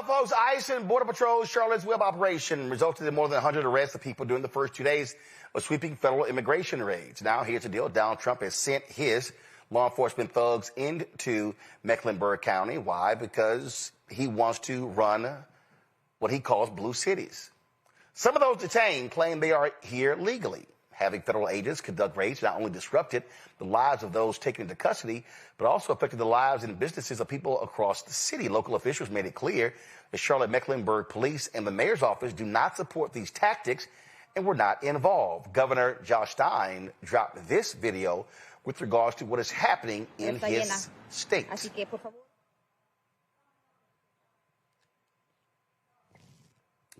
folks, ICE and Border Patrol's Charlotte's Web operation resulted in more than 100 arrests of people during the first 2 days of sweeping federal immigration raids. Now, here's the deal. Donald Trump has sent his law enforcement thugs into Mecklenburg County. Why? Because he wants to run what he calls blue cities. Some of those detained claim they are here legally. Having federal agents conduct raids not only disrupted the lives of those taken into custody, but also affected the lives and businesses of people across the city. Local officials made it clear that Charlotte Mecklenburg Police and the mayor's office do not support these tactics and were not involved. Governor Stein dropped this video with regards to what is happening in his state.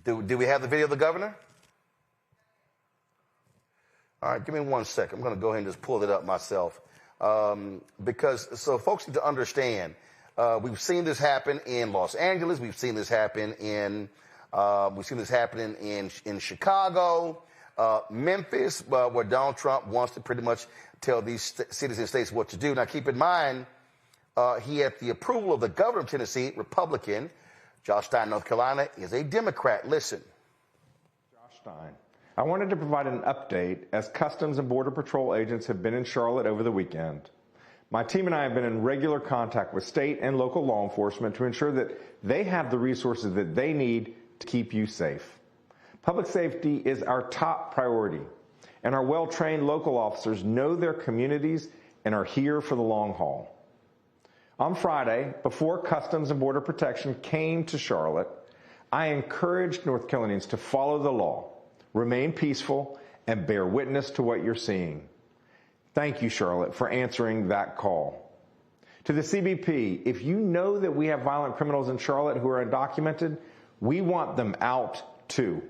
Do we have the video of the governor? All right, give me 1 second. I'm going to go ahead and just pull it up myself. So folks need to understand, we've seen this happen in Los Angeles. We've seen this happen in Chicago, Memphis, where Donald Trump wants to pretty much tell these cities and states what to do. Now, keep in mind, he had the approval of the governor of Tennessee, Republican. Josh Stein, North Carolina, is a Democrat. Listen. Josh Stein. I wanted to provide an update as Customs and Border Patrol agents have been in Charlotte over the weekend. My team and I have been in regular contact with state and local law enforcement to ensure that they have the resources that they need to keep you safe. Public safety is our top priority, and our well-trained local officers know their communities and are here for the long haul. On Friday, before Customs and Border Protection came to Charlotte, I encouraged North Carolinians to follow the law, remain peaceful, and bear witness to what you're seeing. Thank you, Charlotte, for answering that call. To the CBP, if you know that we have violent criminals in Charlotte who are undocumented, we want them out too.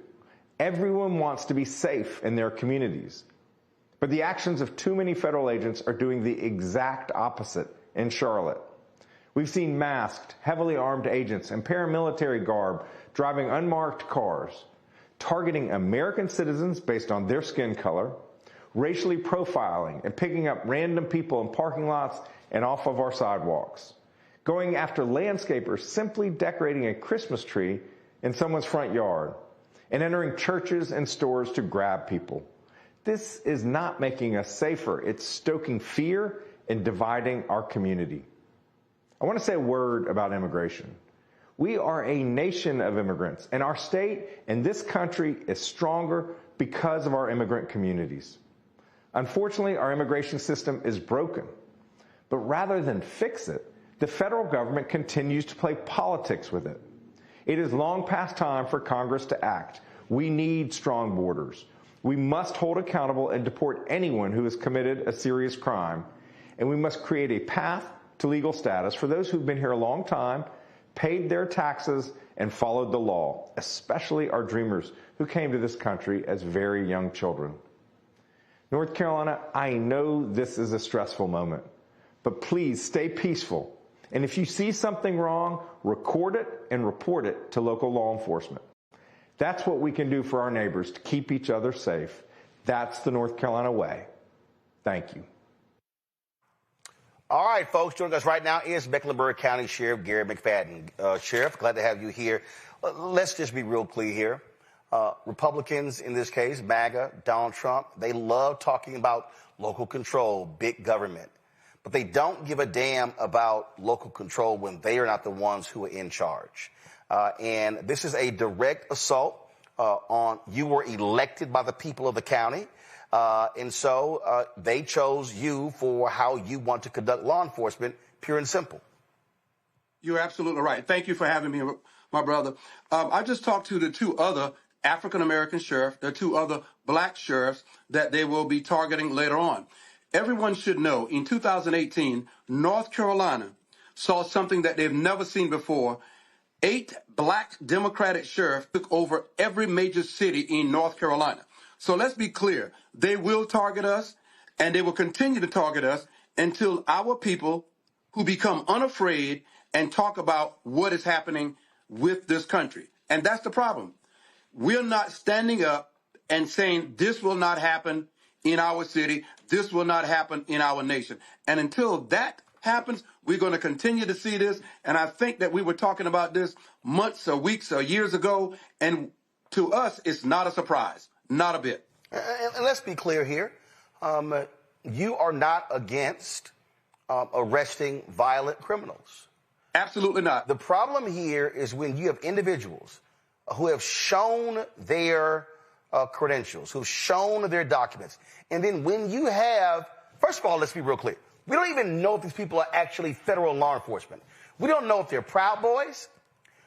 Everyone wants to be safe in their communities. But the actions of too many federal agents are doing the exact opposite in Charlotte. We've seen masked, heavily armed agents in paramilitary garb driving unmarked cars, targeting American citizens based on their skin color, racially profiling and picking up random people in parking lots and off of our sidewalks, going after landscapers simply decorating a Christmas tree in someone's front yard, and entering churches and stores to grab people. This is not making us safer. It's stoking fear and dividing our community. I want to say a word about immigration. We are a nation of immigrants, and our state and this country is stronger because of our immigrant communities. Unfortunately, our immigration system is broken. But rather than fix it, the federal government continues to play politics with it. It is long past time for Congress to act. We need strong borders. We must hold accountable and deport anyone who has committed a serious crime. And we must create a path to legal status for those who've been here a long time, paid their taxes, and followed the law, especially our dreamers who came to this country as very young children. North Carolina, I know this is a stressful moment, but please stay peaceful. And if you see something wrong, record it and report it to local law enforcement. That's what we can do for our neighbors to keep each other safe. That's the North Carolina way. Thank you. All right, folks, joining us right now is Mecklenburg County Sheriff Gary McFadden. Sheriff, glad to have you here. Let's just be real clear here. Republicans, in this case, MAGA, Donald Trump, they love talking about local control, big government. But they don't give a damn about local control when they are not the ones who are in charge. And this is a direct assault on you were elected by the people of the county. And so they chose you for how you want to conduct law enforcement, pure and simple. You're absolutely right. Thank you for having me, my brother. I just talked to the two other African-American sheriffs, the two other black sheriffs that they will be targeting later on. Everyone should know in 2018, North Carolina saw something that they've never seen before. 8 black Democratic sheriffs took over every major city in North Carolina. So let's be clear. They will target us, and they will continue to target us until our people who become unafraid and talk about what is happening with this country. And that's the problem. We're not standing up and saying this will not happen in our city, this will not happen in our nation. And until that happens, we're going to continue to see this. And I think that we were talking about this months or weeks or years ago. And to us, it's not a surprise. Not a bit. And let's be clear here. You are not against arresting violent criminals. Absolutely not. The problem here is when you have individuals who have shown their credentials, who've shown their documents, and then when you have, first of all, let's be real clear. We don't even know if these people are actually federal law enforcement. We don't know if they're Proud Boys.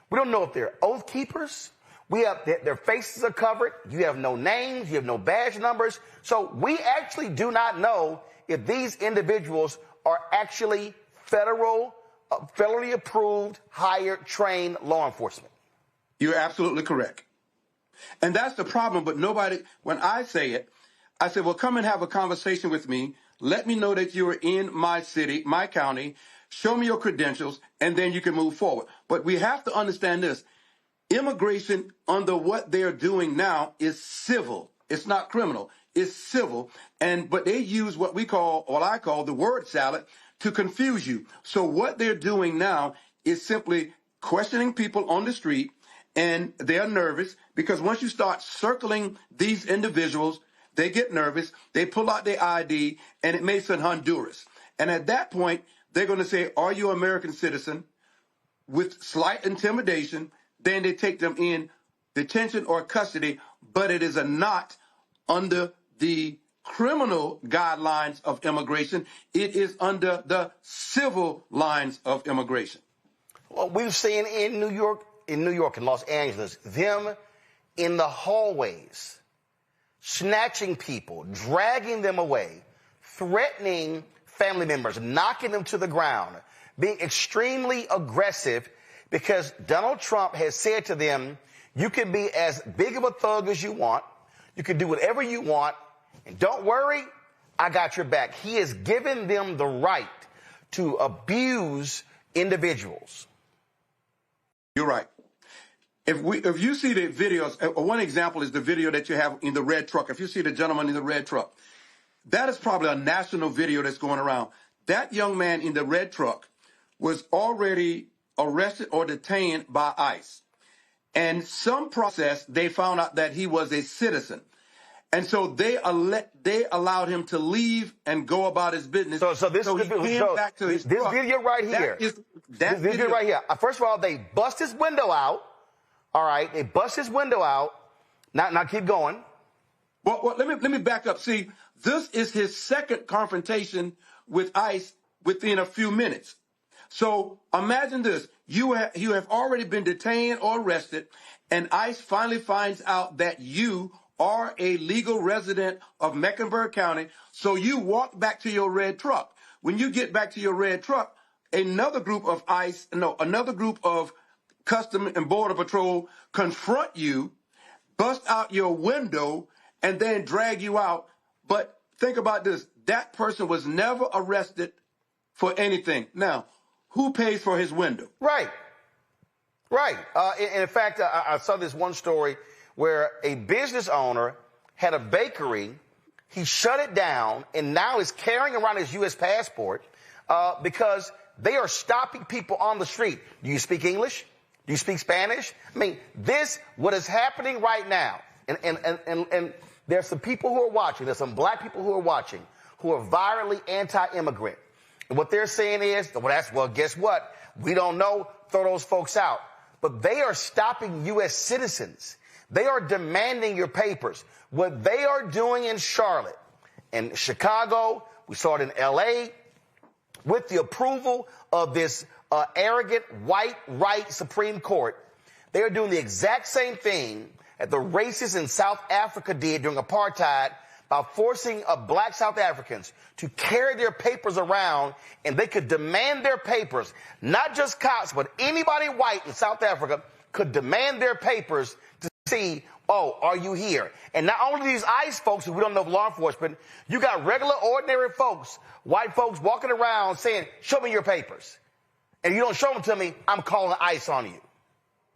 We don't know if they're Oath Keepers. We have their faces are covered. You have no names. You have no badge numbers. So we actually do not know if these individuals are actually federally approved, hired, trained law enforcement. You're absolutely correct. And that's the problem. But nobody, when I say it, I say, well, come and have a conversation with me. Let me know that you're in my city, my county. Show me your credentials, and then you can move forward. But we have to understand this. Immigration under what they're doing now is civil. It's not criminal. It's civil. But they use what I call the word salad to confuse you. So what they're doing now is simply questioning people on the street, and they're nervous because once you start circling these individuals, they get nervous. They pull out their ID, and it makes it Honduras. And at that point, they're going to say, are you an American citizen? With slight intimidation, then they take them in detention or custody, but it is not under the criminal guidelines of immigration. It is under the civil lines of immigration. Well, we've seen in New York and Los Angeles, them in the hallways, snatching people, dragging them away, threatening family members, knocking them to the ground, being extremely aggressive because Donald Trump has said to them, you can be as big of a thug as you want. You can do whatever you want. And don't worry, I got your back. He has given them the right to abuse individuals. You're right. If you see the videos, one example is the video that you have in the red truck. If you see the gentleman in the red truck, that is probably a national video that's going around. That young man in the red truck was already arrested or detained by ICE. And some process, they found out that he was a citizen. And so they allowed him to leave and go about his business. So this video right here. This video right here. First of all, they bust his window out. All right, they bust his window out. Now keep going. Well, let me back up. See, this is his second confrontation with ICE within a few minutes. So imagine this. You have already been detained or arrested, and ICE finally finds out that you are a legal resident of Mecklenburg County. So you walk back to your red truck. When you get back to your red truck, another group of Custom and Border Patrol confront you, bust out your window, and then drag you out. But think about this. That person was never arrested for anything. Now, who pays for his window? Right. In fact, I saw this one story where a business owner had a bakery. He shut it down and now is carrying around his U.S. passport because they are stopping people on the street. Do you speak English? Do you speak Spanish? I mean, what is happening right now, and there's some people who are watching, there's some black people who are watching, who are virally anti-immigrant. And what they're saying is, well, guess what? We don't know, throw those folks out. But they are stopping U.S. citizens. They are demanding your papers. What they are doing in Charlotte and Chicago, we saw it in L.A., with the approval of this arrogant white right Supreme Court, they are doing the exact same thing that the racists in South Africa did during apartheid by forcing black South Africans to carry their papers around, and they could demand their papers. Not just cops, but anybody white in South Africa could demand their papers to see, oh, are you here? And not only these ICE folks who we don't know law enforcement, you got regular, ordinary folks, white folks walking around saying, show me your papers. And you don't show them to me, I'm calling ICE on you.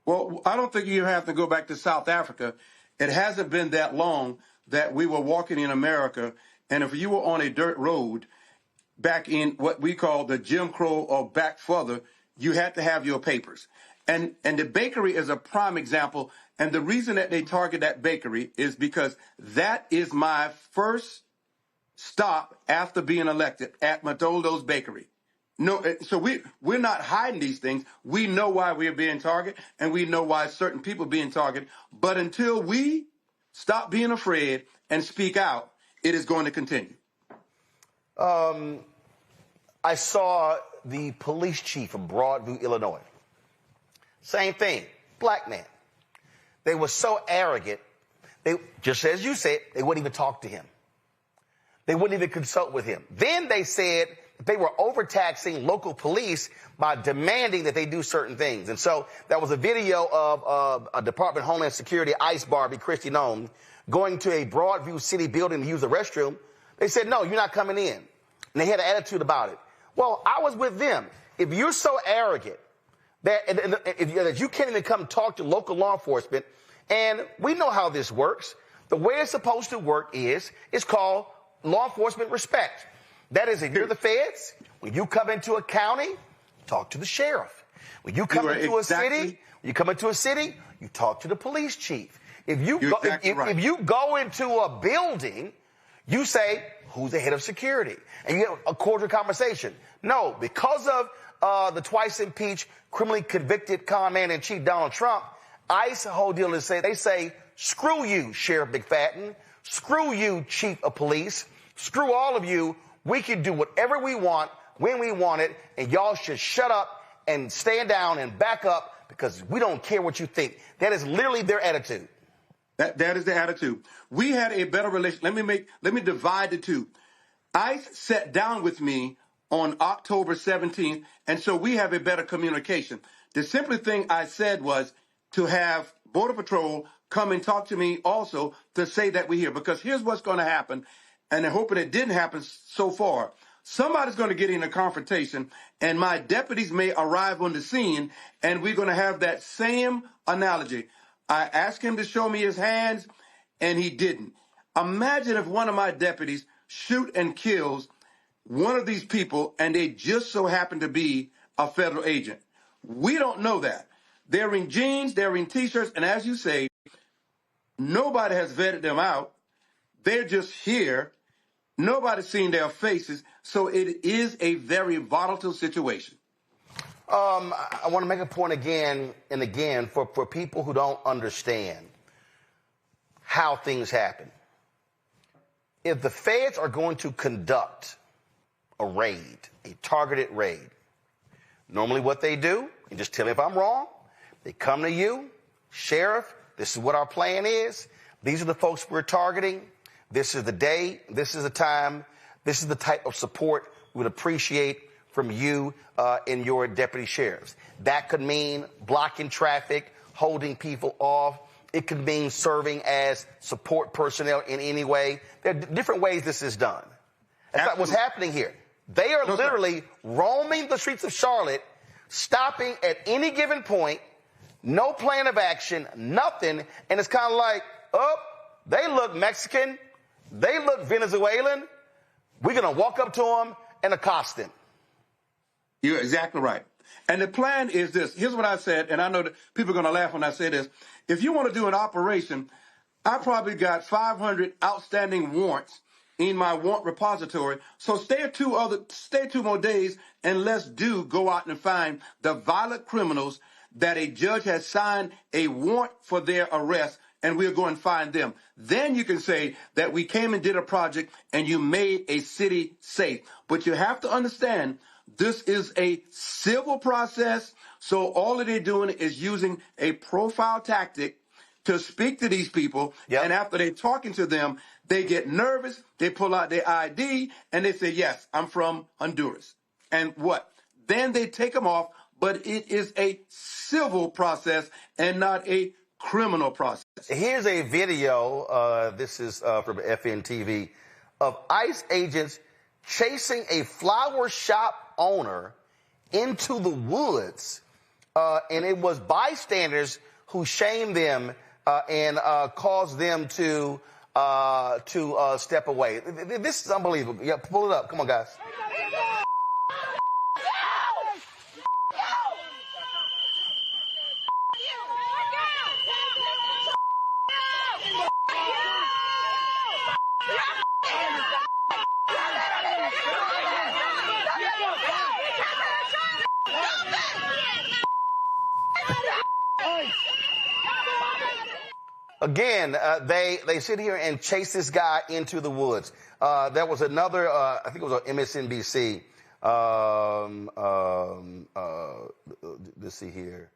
Well, I don't think you have to go back to South Africa. It hasn't been that long that we were walking in America, and if you were on a dirt road back in what we call the Jim Crow or back further, you had to have your papers. And the bakery is a prime example. And the reason that they target that bakery is because that is my first stop after being elected at Matoldo's Bakery. No, so we're not hiding these things. We know why we're being targeted, and we know why certain people are being targeted. But until we stop being afraid and speak out, it is going to continue. I saw the police chief of Broadview, Illinois. Same thing, black man. They were so arrogant, they, just as you said, they wouldn't even talk to him. They wouldn't even consult with him. Then they said they were overtaxing local police by demanding that they do certain things. And so that was a video of a Department of Homeland Security ICE Barbie, Christy Nome, going to a Broadview city building to use the restroom. They said, no, you're not coming in. And they had an attitude about it. Well, I was with them. If you're so arrogant that you can't even come talk to local law enforcement, and we know how this works. The way it's supposed to work is, it's called law enforcement respect. That is, if you're the feds, when you come into a county, talk to the sheriff. When you come into a city, you talk to the police chief. If you go into a building, you say, who's the head of security? And you have a cordial conversation. No, because of the twice impeached, criminally convicted con man in chief Donald Trump, ICE, the whole deal is they say, screw you, Sheriff McFadden. Screw you, chief of police. Screw all of you. We can do whatever we want, when we want it, and y'all should shut up and stand down and back up because we don't care what you think. That is literally their attitude. That is the attitude. We had a better relationship. Let me divide the two. ICE sat down with me on October 17th, and so we have a better communication. The simple thing I said was to have Border Patrol come and talk to me also to say that we're here. Because here's what's going to happen, and I'm hoping it didn't happen so far. Somebody's going to get in a confrontation, and my deputies may arrive on the scene, and we're going to have that same analogy. I asked him to show me his hands, and he didn't. Imagine if one of my deputies shoot and kills one of these people, and they just so happen to be a federal agent. We don't know that. They're in jeans, they're in T-shirts, and as you say, nobody has vetted them out. They're just here. Nobody's seen their faces, so it is a very volatile situation. I want to make a point again and again for people who don't understand how things happen. If the feds are going to conduct a raid, a targeted raid, normally what they do, and just tell me if I'm wrong, they come to you, sheriff, this is what our plan is. These are the folks we're targeting. This is the day. This is the time. This is the type of support we would appreciate from you and your deputy sheriffs. That could mean blocking traffic, holding people off. It could mean serving as support personnel in any way. There are different ways this is done. That's not what's happening here. They are literally roaming the streets of Charlotte, stopping at any given point, no plan of action, nothing, and it's kind of like, oh, they look Mexican, they look Venezuelan, we're going to walk up to them and accost them. You're exactly right. And the plan is this. Here's what I said, and I know that people are going to laugh when I say this. If you want to do an operation, I probably got 500 outstanding warrants in my warrant repository. So stay 2 more days, and let's go out and find the violent criminals that a judge has signed a warrant for their arrest, and we'll go and find them. Then you can say that we came and did a project and you made a city safe. But you have to understand, this is a civil process, so all that they're doing is using a profile tactic to speak to these people, and after they're talking to them, they get nervous, they pull out their ID, and they say, yes, I'm from Honduras. And what? Then they take them off, but it is a civil process and not a criminal process. Here's a video, this is from FNTV, of ICE agents chasing a flower shop owner into the woods, and it was bystanders who shamed them and caused them to step away. This is unbelievable. Yeah, pull it up. Come on, guys. Again, they sit here and chase this guy into the woods. There was another, I think it was on MSNBC. Let's see here.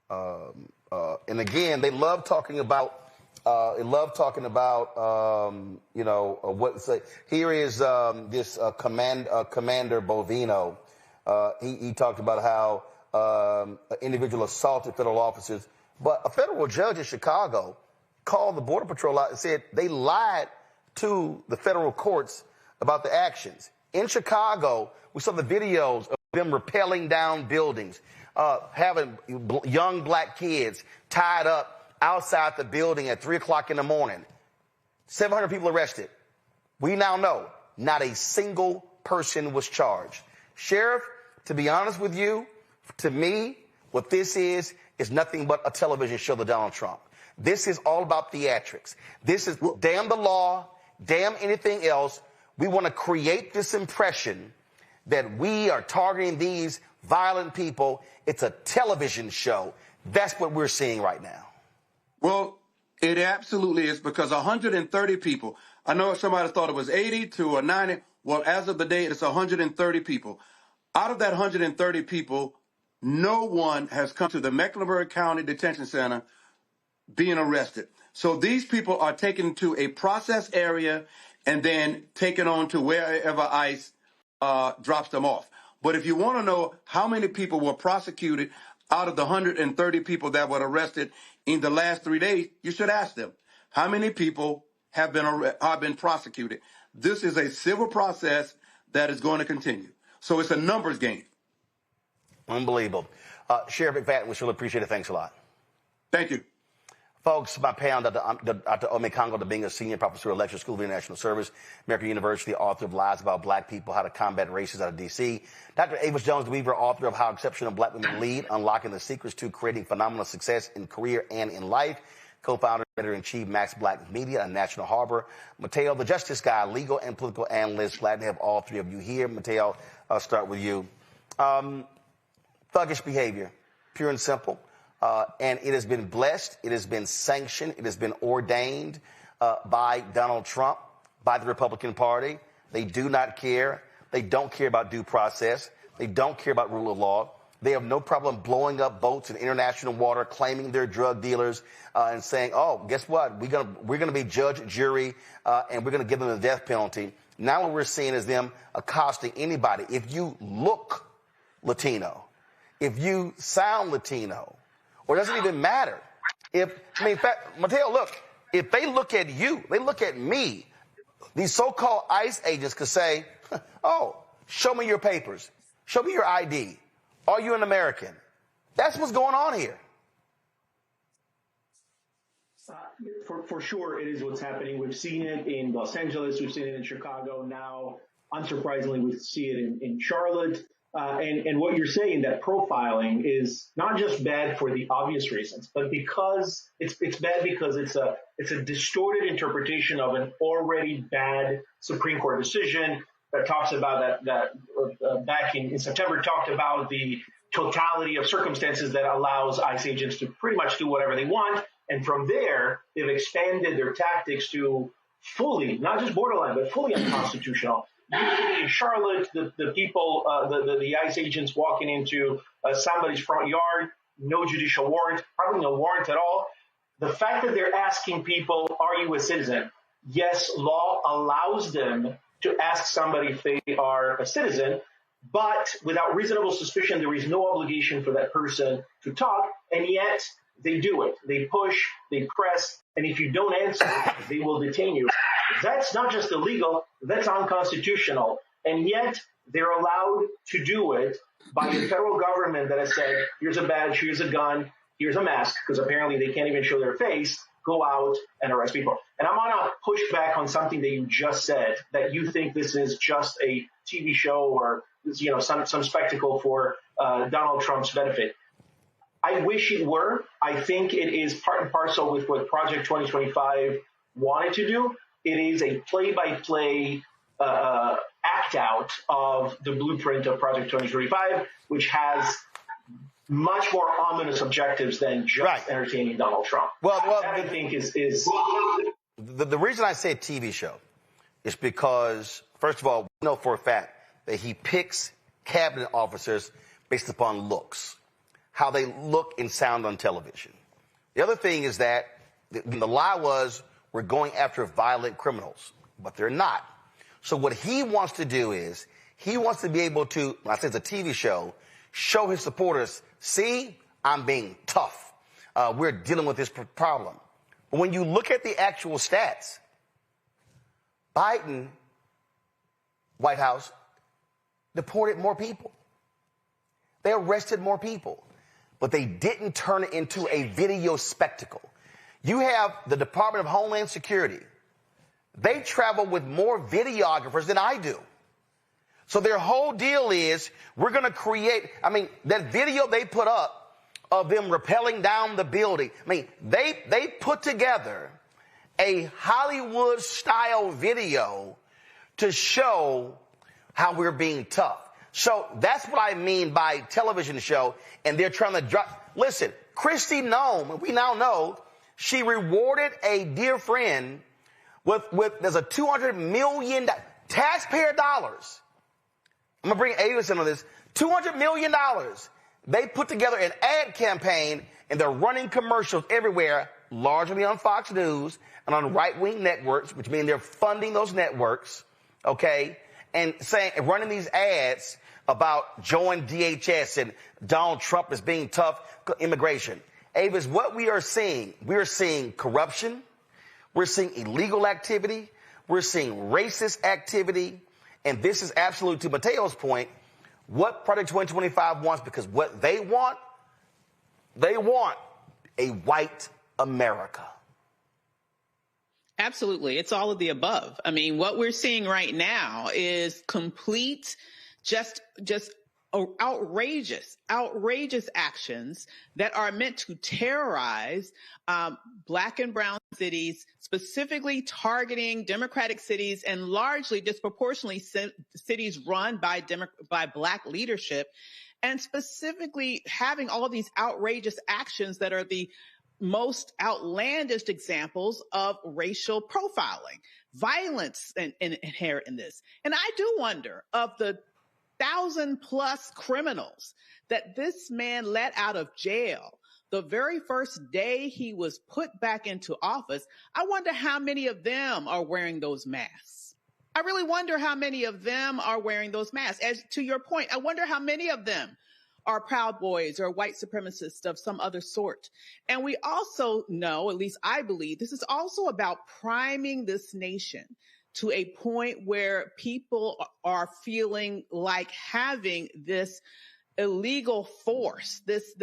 And again, they love talking about. You know, what say. Here is this Commander Bovino. He talked about how an individual assaulted federal officers, but a federal judge in Chicago called the Border Patrol out and said they lied to the federal courts about the actions. In Chicago, we saw the videos of them rappelling down buildings, having young black kids tied up outside the building at 3 o'clock in the morning. 700 people arrested. We now know not a single person was charged. Sheriff, to be honest with you, to me, what this is nothing but a television show to Donald Trump. This is all about theatrics. This is damn the law, damn anything else. We want to create this impression that we are targeting these violent people. It's a television show. That's what we're seeing right now. Well, it absolutely is, because 130 people. I know somebody thought it was 80 to 90. Well, as of the day, it's 130 people. Out of that 130 people, no one has come to the Mecklenburg County Detention Center being arrested. So these people are taken to a process area and then taken on to wherever ICE drops them off. But if you want to know how many people were prosecuted out of the 130 people that were arrested in the last 3 days, you should ask them, how many people have been prosecuted? This is a civil process that is going to continue. So it's a numbers game. Unbelievable. Sheriff McFadden, we surely appreciate it. Thanks a lot. Thank you. Folks, my pay on Dr. Ome Congo to being a senior professor at Lecture School of International Service, American University, author of Lies About Black People, How to Combat Racism out of D.C. Dr. Avis Jones-DeWeaver, author of How Exceptional Black Women Lead, Unlocking the Secrets to Creating Phenomenal Success in Career and in Life. Co-founder, editor-in-chief, Max Black Media and National Harbor. Mateo, the Justice Guy, legal and political analyst. Glad to have all three of you here. Mateo, I'll start with you. Thuggish behavior, pure and simple. And it has been blessed, it has been sanctioned, it has been ordained by Donald Trump, by the Republican Party. They do not care. They don't care about due process. They don't care about rule of law. They have no problem blowing up boats in international water, claiming they're drug dealers, and saying, oh, guess what? We're gonna be judge, jury, and we're gonna give them the death penalty. Now what we're seeing is them accosting anybody. If you look Latino, if you sound Latino, or it doesn't even matter. Mateo, look, if they look at you, they look at me, these so-called ICE agents could say, oh, show me your papers. Show me your ID. Are you an American? That's what's going on here. For sure, it is what's happening. We've seen it in Los Angeles. We've seen it in Chicago. Now, unsurprisingly, we see it in Charlotte. And what you're saying, that profiling is not just bad for the obvious reasons, but because it's bad because it's a distorted interpretation of an already bad Supreme Court decision that talks about that back in September talked about the totality of circumstances that allows ICE agents to pretty much do whatever they want. And from there, they've expanded their tactics to fully, not just borderline, but fully unconstitutional. Usually in Charlotte, the people, the ICE agents walking into somebody's front yard, no judicial warrant, probably no warrant at all. The fact that they're asking people, are you a citizen? Yes, law allows them to ask somebody if they are a citizen, but without reasonable suspicion, there is no obligation for that person to talk, and yet they do it. They push, they press, and if you don't answer, they will detain you. That's not just illegal, that's unconstitutional. And yet they're allowed to do it by the federal government that has said, here's a badge, here's a gun, here's a mask, because apparently they can't even show their face, go out and arrest people. And I want to push back on something that you just said, that you think this is just a TV show or some spectacle for Donald Trump's benefit. I wish it were. I think it is part and parcel with what Project 2025 wanted to do. It is a play-by-play act out of the blueprint of Project 2025, which has much more ominous objectives than just entertaining Donald Trump. Well, that I think is the reason I say TV show is because, first of all, we know for a fact that he picks cabinet officers based upon looks, how they look and sound on television. The other thing is that the lie was we're going after violent criminals, but they're not. So what he wants to do is he wants to be able to, when I say it's a TV show, show his supporters, see, I'm being tough. We're dealing with this problem. But when you look at the actual stats, Biden, White House, deported more people. They arrested more people, but they didn't turn it into a video spectacle. You have the Department of Homeland Security. They travel with more videographers than I do. So their whole deal is we're going to create, that video they put up of them rappelling down the building. They put together a Hollywood-style video to show how we're being tough. So that's what I mean by television show, and they're trying to drop. Listen, Kristi Noem, we now know, she rewarded a dear friend with there's a $200 million taxpayer dollars. I'm going to bring Avis in on this. $200 million. They put together an ad campaign, and they're running commercials everywhere, largely on Fox News and on right-wing networks, which means they're funding those networks, okay, and running these ads about join DHS and Donald Trump is being tough, immigration. Avis, what we are seeing corruption, we're seeing illegal activity, we're seeing racist activity, and this is absolute, to Mateo's point, what Project 2025 wants, because what they want a white America. Absolutely. It's all of the above. What we're seeing right now is complete, just outrageous actions that are meant to terrorize Black and brown cities, specifically targeting Democratic cities and largely disproportionately cities run by Black leadership, and specifically having all these outrageous actions that are the most outlandish examples of racial profiling, violence inherent in this. And I do wonder, of the 1,000+ criminals that this man let out of jail the very first day he was put back into office, I wonder how many of them are wearing those masks. I really wonder how many of them are wearing those masks. As to your point, I wonder how many of them are Proud Boys or white supremacists of some other sort. And we also know, at least I believe, this is also about priming this nation to a point where people are feeling like having this illegal force, this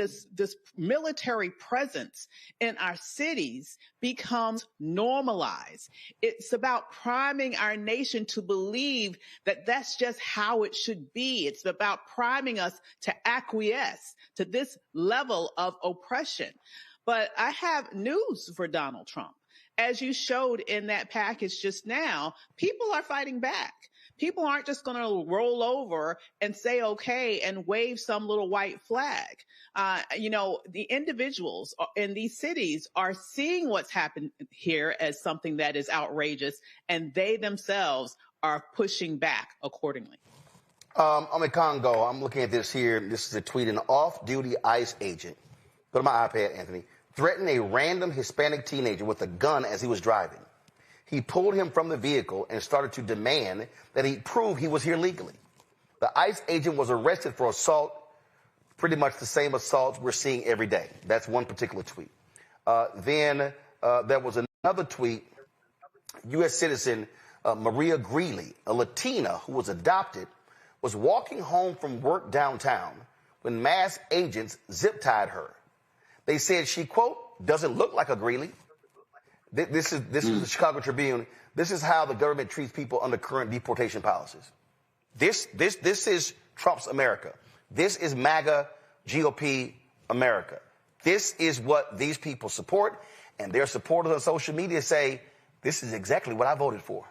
military presence in our cities becomes normalized. It's about priming our nation to believe that that's just how it should be. It's about priming us to acquiesce to this level of oppression. But I have news for Donald Trump. As you showed in that package just now, people are fighting back. People aren't just going to roll over and say, okay, and wave some little white flag. The individuals in these cities are seeing what's happened here as something that is outrageous, and they themselves are pushing back accordingly. I'm in Congo. I'm looking at this here. This is a tweet. An off-duty ICE agent, go to my iPad, Anthony, threatened a random Hispanic teenager with a gun as he was driving. He pulled him from the vehicle and started to demand that he prove he was here legally. The ICE agent was arrested for assault, pretty much the same assaults we're seeing every day. That's one particular tweet. Then there was another tweet. U.S. citizen Maria Greeley, a Latina who was adopted, was walking home from work downtown when masked agents zip-tied her. They said she, quote, doesn't look like a Greeley. This is the Chicago Tribune. This is how the government treats people under current deportation policies. This is Trump's America. This is MAGA GOP America. This is what these people support, and their supporters on social media say, this is exactly what I voted for.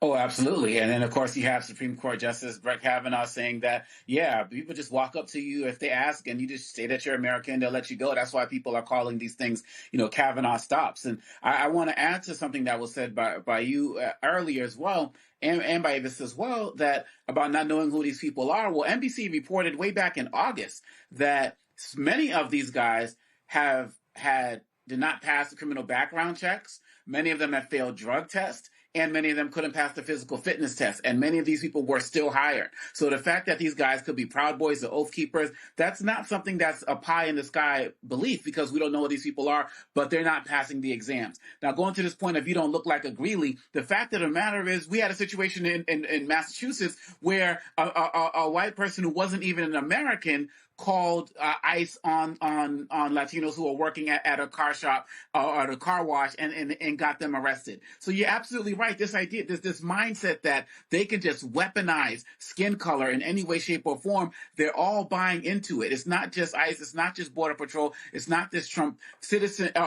Oh, absolutely. And then, of course, you have Supreme Court Justice Brett Kavanaugh saying that, yeah, people just walk up to you if they ask and you just say that you're American, they'll let you go. That's why people are calling these things, Kavanaugh stops. And I want to add to something that was said by you earlier as well, and by Avis as well, that about not knowing who these people are. Well, NBC reported way back in August that many of these guys did not pass the criminal background checks. Many of them have failed drug tests, and many of them couldn't pass the physical fitness test, and many of these people were still hired. So the fact that these guys could be Proud Boys or Oath Keepers, that's not something that's a pie in the sky belief, because we don't know what these people are, but they're not passing the exams. Now, going to this point of you don't look like a Greeley, the fact of the matter is we had a situation in Massachusetts where a white person who wasn't even an American called ICE on Latinos who are working at a car shop or at a car wash and got them arrested. So you're absolutely right. This idea, this mindset that they can just weaponize skin color in any way, shape, or form, they're all buying into it. It's not just ICE. It's not just Border Patrol. It's not just Trump.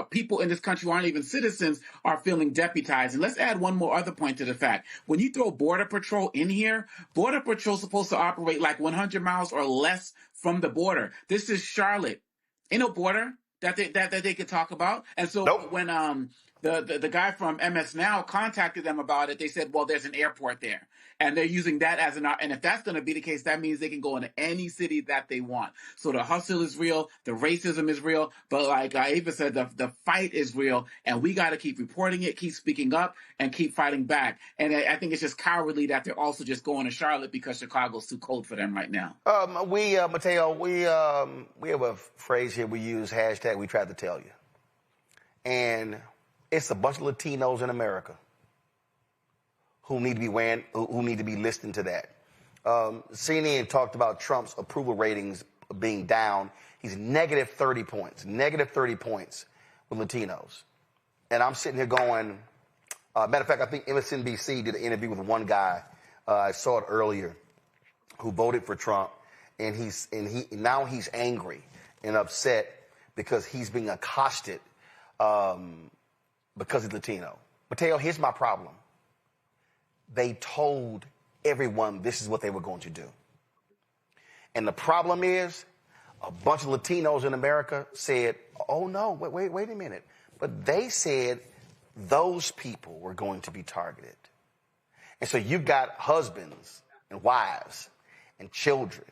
People in this country who aren't even citizens are feeling deputized. And let's add one more other point to the fact. When you throw Border Patrol in here, Border Patrol's supposed to operate like 100 miles or less from the border. This is Charlotte. Ain't no border that they could talk about. And so Nope. when the guy from MS Now contacted them about it, they said, well, there's an airport there. And they're using that as and if that's going to be the case, that means they can go into any city that they want. So the hustle is real, the racism is real, but like Ava said, the fight is real, and we got to keep reporting it, keep speaking up, and keep fighting back. And I think it's just cowardly that they're also just going to Charlotte because Chicago's too cold for them right now. Mateo, we have a phrase here we use, hashtag we tried to tell you. And it's a bunch of Latinos in America who need to be listening to that. CNN talked about Trump's approval ratings being down. He's negative 30 points with Latinos. And I'm sitting here going, matter of fact, I think MSNBC did an interview with one guy, I saw it earlier, who voted for Trump, and now he's angry and upset because he's being accosted because he's Latino. Mateo, here's my problem. They told everyone this is what they were going to do. And the problem is, a bunch of Latinos in America said, oh no, wait a minute. But they said those people were going to be targeted. And so you've got husbands and wives and children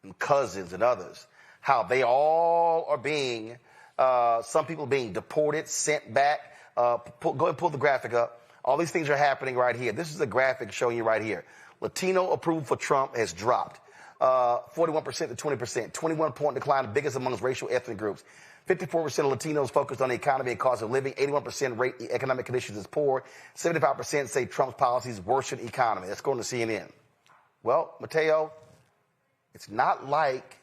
and cousins and others, how they all are being, some people being deported, sent back. Go ahead and pull the graphic up. All these things are happening right here. This is a graphic showing you right here. Latino approval for Trump has dropped 41% to 20%, 21-point decline, the biggest amongst racial ethnic groups. 54% of Latinos focused on the economy and cost of living. 81% rate economic conditions as poor. 75% say Trump's policies worsen the economy. That's going to CNN. Well, Mateo, it's not like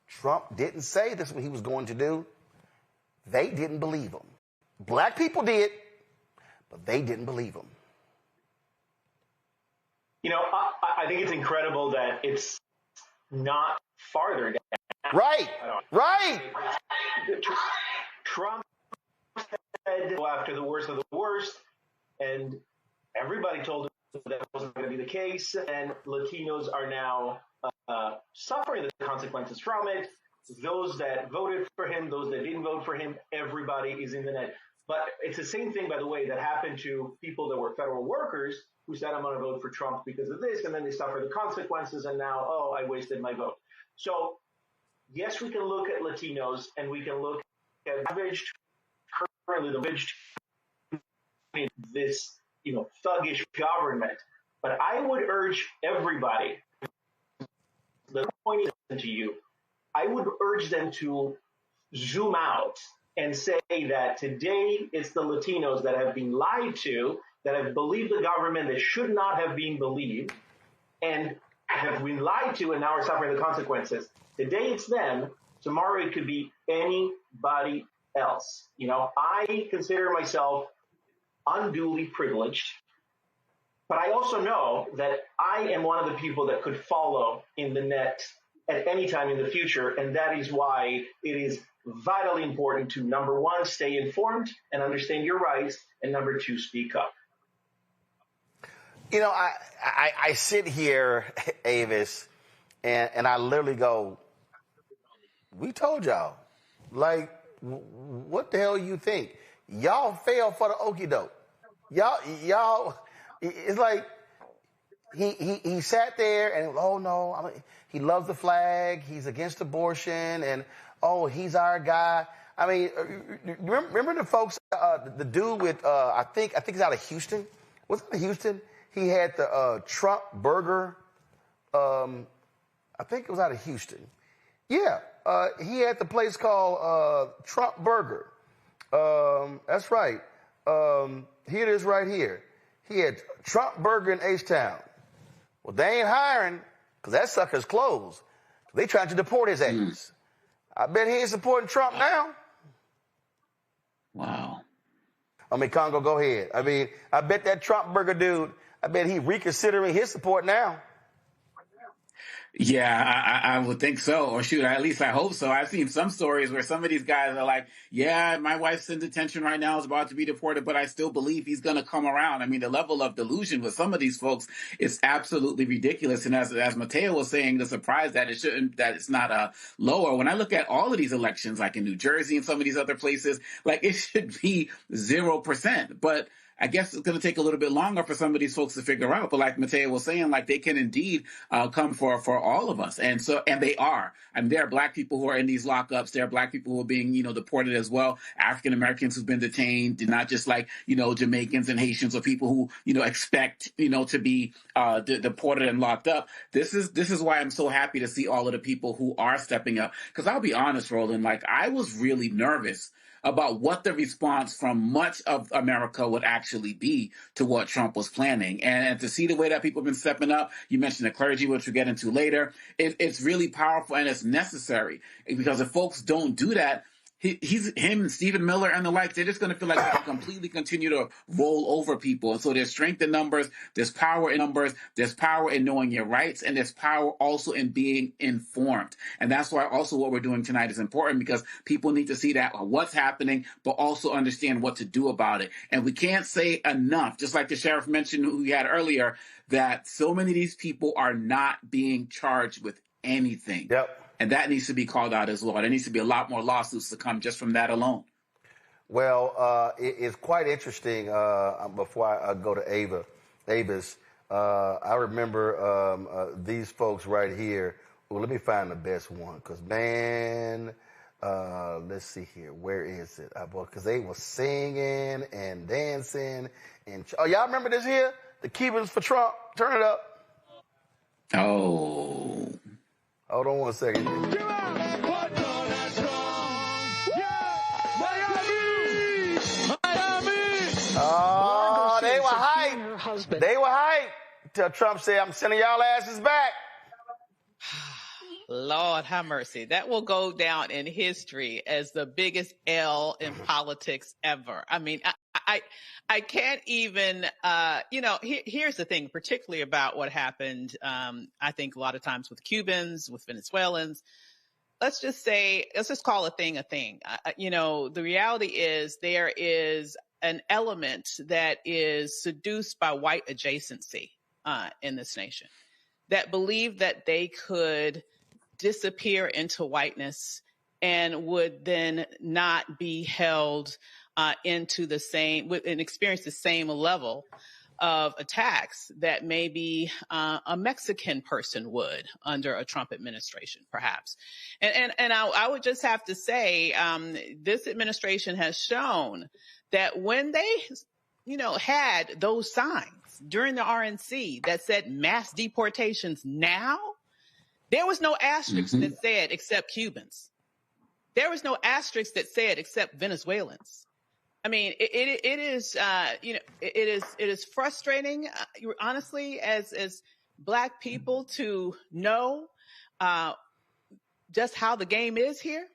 Trump didn't say this is what he was going to do. They didn't believe him. Black people did, but they didn't believe him. You know, I think it's incredible that it's not farther down. Right. Trump said after the worst of the worst, and everybody told him that wasn't going to be the case, and Latinos are now suffering the consequences from it. Those that voted for him, those that didn't vote for him, everybody is in the net. But it's the same thing, by the way, that happened to people that were federal workers who said, I'm going to vote for Trump because of this, and then they suffer the consequences, and now, oh, I wasted my vote. So, yes, we can look at Latinos, and we can look at this, thuggish government. But I would urge everybody, the point is to you, I would urge them to zoom out and say that today it's the Latinos that have been lied to, that have believed the government that should not have been believed, and have been lied to and now are suffering the consequences. Today it's them. Tomorrow it could be anybody else. I consider myself unduly privileged, but I also know that I am one of the people that could follow in the net at any time in the future, and that is why it is vitally important to, number one, stay informed and understand your rights, and number two, speak up. You know, I sit here, Avis, and I literally go, we told y'all. Like, what the hell you think? Y'all fell for the okie doke. Y'all, it's like he sat there and, oh no, he loves the flag, he's against abortion, and oh, he's our guy. I mean, remember the folks, the dude with, I think he's out of Houston. Was it Houston? He had the Trump burger. I think it was out of Houston. Yeah, he had the place called Trump Burger. That's right. Here it is right here. He had Trump Burger in H-Town. Well, they ain't hiring because that sucker's closed. They trying to deport his ass. I bet he ain't supporting Trump now. Wow. I mean, Congo, go ahead. I mean, I bet that Trump Burger dude, I bet he reconsidering his support now. Yeah, I would think so. Or shoot, at least I hope so. I've seen some stories where some of these guys are like, yeah, my wife's in detention right now, is about to be deported, but I still believe he's going to come around. I mean, the level of delusion with some of these folks is absolutely ridiculous. And as Mateo was saying, the surprise that it's not lower. When I look at all of these elections, like in New Jersey and some of these other places, like it should be 0%. But I guess it's going to take a little bit longer for some of these folks to figure out. But like Mateo was saying, like they can indeed come for all of us. And they are. I mean, there are black people who are in these lockups. There are black people who are being, deported as well. African Americans who've been detained, not just like, Jamaicans and Haitians or people who, expect, to be deported and locked up. This is why I'm so happy to see all of the people who are stepping up. Because I'll be honest, Roland, like I was really nervous about what the response from much of America would actually be to what Trump was planning. And to see the way that people have been stepping up, you mentioned the clergy, which we'll get into later, it's really powerful and it's necessary. Because if folks don't do that, him and Stephen Miller and the like, they're just going to feel like they can completely continue to roll over people. And so there's strength in numbers, there's power in numbers, there's power in knowing your rights, and there's power also in being informed. And that's why also what we're doing tonight is important, because people need to see that what's happening, but also understand what to do about it. And we can't say enough, just like the sheriff mentioned who we had earlier, that so many of these people are not being charged with anything. Yep. And that needs to be called out as well. There needs to be a lot more lawsuits to come just from that alone. Well, it's quite interesting. Before I go to Avis, I remember these folks right here. Well, let me find the best one, because, man, let's see here. Where is it? Because they were singing and dancing. Oh, y'all remember this here? The Cubans for Trump. Turn it up. Oh. Hold on one second. Oh, they were hyped. They were hyped till Trump said, I'm sending y'all asses back. Lord have mercy. That will go down in history as the biggest L in politics ever. I mean, I can't even, here's the thing, particularly about what happened, I think a lot of times with Cubans, with Venezuelans. Let's just call a thing a thing. The reality is there is an element that is seduced by white adjacency in this nation, that believe that they could disappear into whiteness and would then not be held into the same and experience the same level of attacks that maybe a Mexican person would under a Trump administration, perhaps. And I would just have to say, this administration has shown that when they, had those signs during the RNC that said mass deportations now, there was no asterisk that said except Cubans. There was no asterisk that said except Venezuelans. I mean, it is frustrating, honestly, as Black people to know just how the game is here,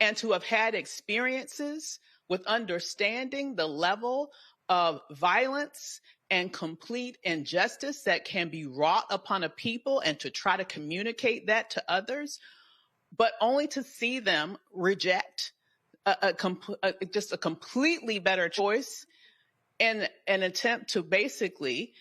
and to have had experiences with understanding the level of violence and complete injustice that can be wrought upon a people, and to try to communicate that to others, but only to see them reject just a completely better choice in an attempt to basically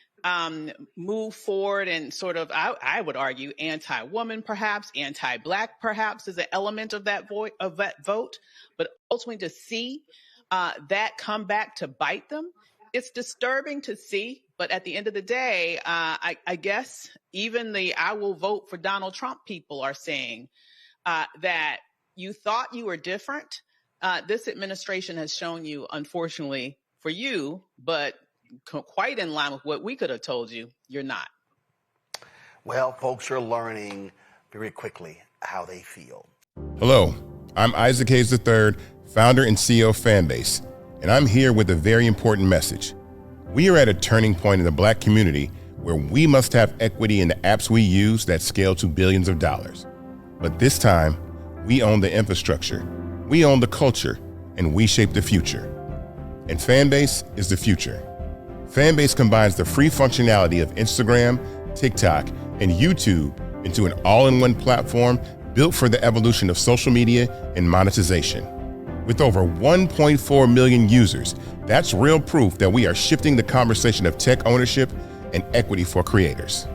move forward and sort of, I would argue, anti-woman, perhaps anti-Black, perhaps, is an element of that vote. But ultimately, to see that come back to bite them, it's disturbing to see. But at the end of the day, I guess even the "I will vote for Donald Trump" people are saying that you thought you were different. This administration has shown you, unfortunately for you, but quite in line with what we could have told you, you're not. Well, folks are learning very quickly how they feel. Hello, I'm Isaac Hayes III, founder and CEO of Fanbase, and I'm here with a very important message. We are at a turning point in the Black community where we must have equity in the apps we use that scale to billions of dollars. But this time, we own the infrastructure, we own the culture, and we shape the future. And Fanbase is the future. Fanbase combines the free functionality of Instagram, TikTok, and YouTube into an all-in-one platform built for the evolution of social media and monetization. With over 1.4 million users, that's real proof that we are shifting the conversation of tech ownership and equity for creators.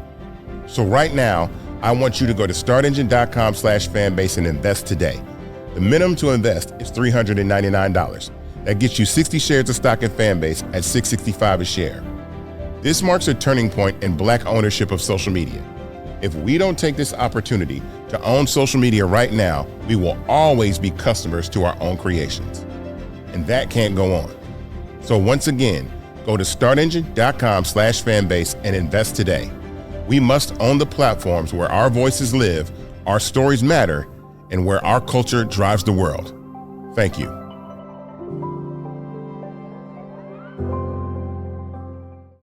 So right now, I want you to go to startengine.com/fanbase and invest today. The minimum to invest is $399. That gets you 60 shares of stock in Fanbase at $665 a share. This marks a turning point in Black ownership of social media. If we don't take this opportunity to own social media right now, we will always be customers to our own creations. And that can't go on. So once again, go to startengine.com/fanbase and invest today. We must own the platforms where our voices live, our stories matter, and where our culture drives the world. Thank you.